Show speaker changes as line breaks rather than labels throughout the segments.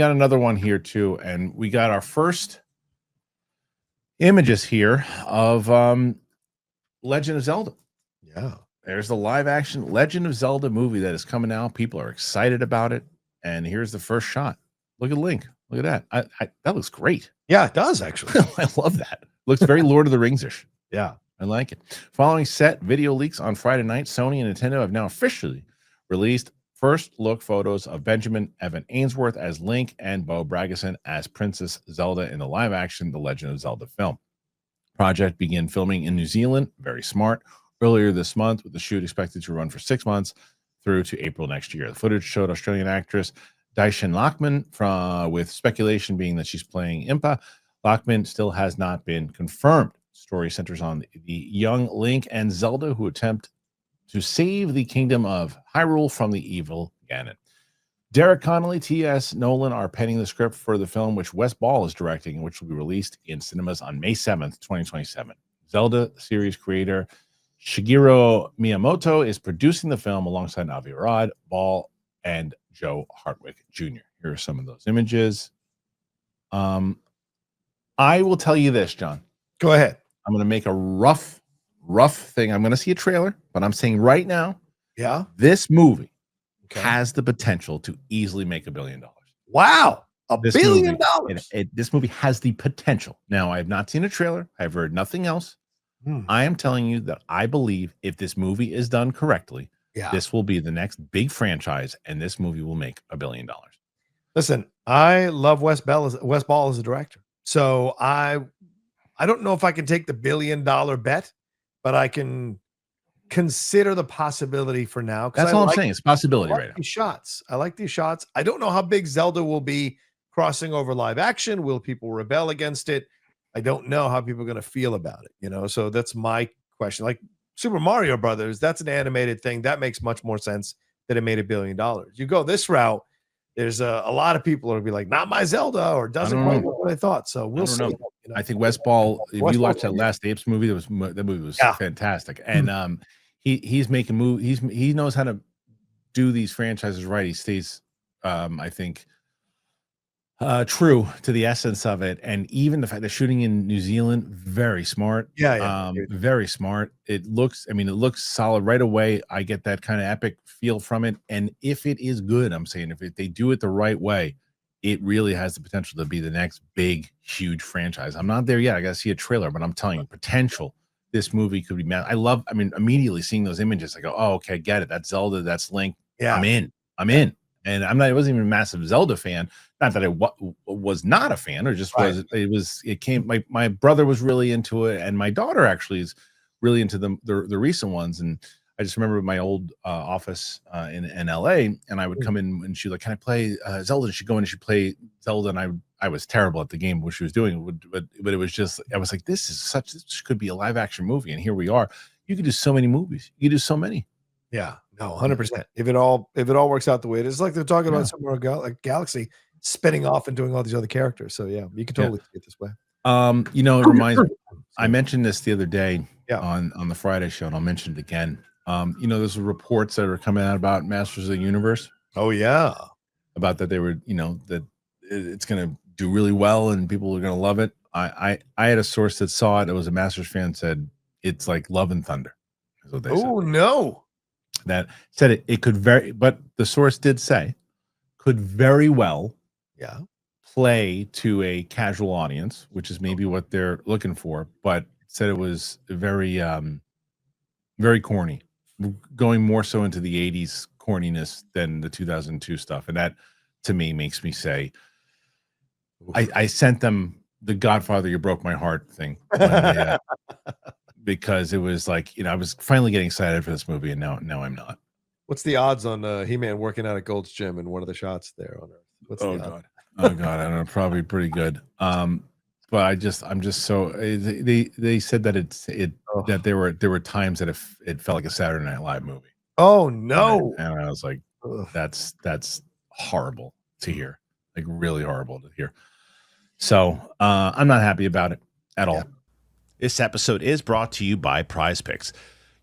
got another one here too, and we got our first images here of Legend of Zelda.
Yeah.
There's the live action Legend of Zelda movie that is coming out. People are excited about it. And here's the first shot. Look at Link. Look at that. That looks great.
Yeah, it does actually.
I love that. Looks very Lord of the Rings-ish.
Yeah.
I like it. Following set video leaks on Friday night, Sony and Nintendo have now officially released first look photos of Benjamin Evan Ainsworth as Link and Bo Bragason as Princess Zelda in the live action The Legend of Zelda film. Project began filming in New Zealand. Very smart. Earlier this month, with the shoot expected to run for 6 months through to April next year. The footage showed Australian actress Daishin Lachman, with speculation being that she's playing Impa. Lachman still has not been confirmed. Story centers on the young Link and Zelda who attempt to save the kingdom of Hyrule from the evil Ganon. Derek Connolly, T.S. Nolan are penning the script for the film, which Wes Ball is directing, which will be released in cinemas on May 7th, 2027. Zelda series creator Shigeru Miyamoto is producing the film alongside Avi Arad, Ball, and Joe Hartwick Jr. Here are some of those images. I will tell you this, John.
Go ahead.
I'm going to make a rough thing. I'm going to see a trailer, but I'm saying right now,
yeah,
this movie has the potential to easily make $1 billion.
Wow. $1 billion.
This movie has the potential. Now, I have not seen a trailer. I've heard nothing else. I am telling you that I believe if this movie is done correctly, this will be the next big franchise, and this movie will make $1 billion.
Listen, I love Wes Ball as a director. So I don't know if I can take the $1 billion bet, but I can consider the possibility for now.
That's all I'm saying. It's a possibility right now.
I like these shots. I don't know how big Zelda will be crossing over live action. Will people rebel against it? I don't know how people are going to feel about it, so that's my question. Like Super Mario Brothers, that's an animated thing. That makes much more sense that it made $1 billion. You go this route, there's a lot of people will be like, not my Zelda, or doesn't quite know what I thought. So we'll see.
I think Wes Ball, if you watch that last Apes movie, that movie was fantastic. And he's making movies. He knows how to do these franchises right. He stays, I think, true to the essence of it. And even the fact that shooting in New Zealand, very smart. Very smart. It looks solid right away. I get that kind of epic feel from it. And if it is good, I'm saying if they do it the right way, it really has the potential to be the next big, huge franchise. I'm not there yet. I got to see a trailer, but I'm telling you, potential. This movie could be mad. Immediately seeing those images, I go, oh, okay, get it. That's Zelda. That's Link. Yeah, I'm in. And I wasn't even a massive Zelda fan. Not that I was not a fan, or just my brother was really into it, and my daughter actually is really into the recent ones. And I just remember my old office in LA, and I would come in and she's like, can I play Zelda? And she'd go in and she'd play Zelda, and I was terrible at the game, what she was doing, but it was just, I was like, this could be a live action movie. And here we are. You could do so many movies. You could do so many.
Yeah, no, 100%. If it all works out the way it is, like they're talking about somewhere like Galaxy spinning off and doing all these other characters. So yeah, you can totally see it this way.
It reminds me. I mentioned this the other day on the Friday show, and I'll mention it again. There's reports that are coming out about Masters of the Universe.
Oh yeah,
about that they were, that it's going to do really well and people are going to love it. I had a source that saw it. It was a Masters fan, said it's like Love and Thunder. Is what they said.
No.
That said it could but the source did say could very well play to a casual audience, which is maybe what they're looking for, but said it was very very corny, going more so into the 80s corniness than the 2002 stuff. And that to me makes me say I sent them the Godfather You Broke My Heart thing because it was like, I was finally getting excited for this movie, and now I'm not. What's
the odds on He-Man working out at Gold's Gym in one of the shots there on Earth? What's the
odds? I don't know, probably pretty good. But I'm just so they said that that there were times that it felt like a Saturday Night Live movie.
Oh no.
And I was like, that's horrible to hear. Like really horrible to hear. So I'm not happy about it at all.
This episode is brought to you by PrizePicks.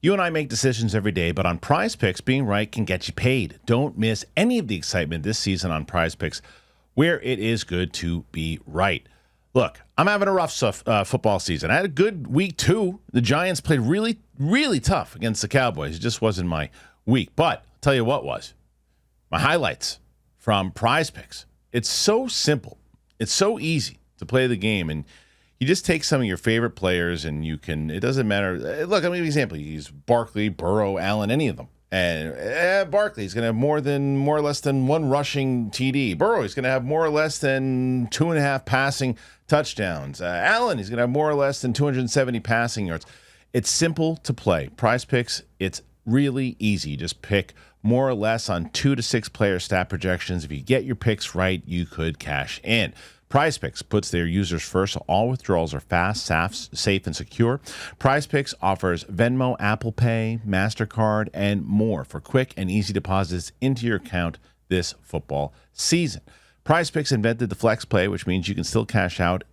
You and I make decisions every day, but on PrizePicks, being right can get you paid. Don't miss any of the excitement this season on PrizePicks. where it is good to be right. Look, I'm having a rough football season. I had a good week 2. The Giants played really, really tough against the Cowboys. It just wasn't my week. But I'll tell you what was. My highlights from PrizePicks. It's so simple. It's so easy to play the game. And you just take some of your favorite players and you can, it doesn't matter. Look, I'll give you an example. You use Barkley, Burrow, Allen, any of them. And Barkley's going to have more or less than 1 rushing TD. Burrow is going to have more or less than 2.5 passing touchdowns. Allen is going to have more or less than 270 passing yards. It's simple to play. PrizePicks, it's really easy. You just pick more or less on 2 to 6 player stat projections. If you get your picks right, you could cash in. PrizePicks puts their users first, so all withdrawals are fast, safe, and secure. PrizePicks offers Venmo, Apple Pay, MasterCard, and more for quick and easy deposits into your account this football season. PrizePicks invented the flex play, which means you can still cash out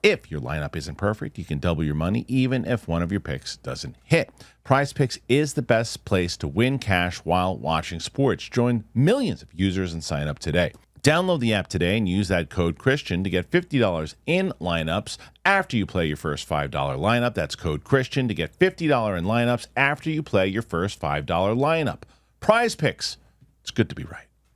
if your lineup isn't perfect. You can double your money even if one of your picks doesn't hit. PrizePicks is the best place to win cash while watching sports. Join millions of users and sign up today. Download the app today and use that code Kristian to get $50 in lineups after you play your first $5 lineup. That's code Kristian to get $50 in lineups after you play your first $5 lineup. PrizePicks. It's good to be right.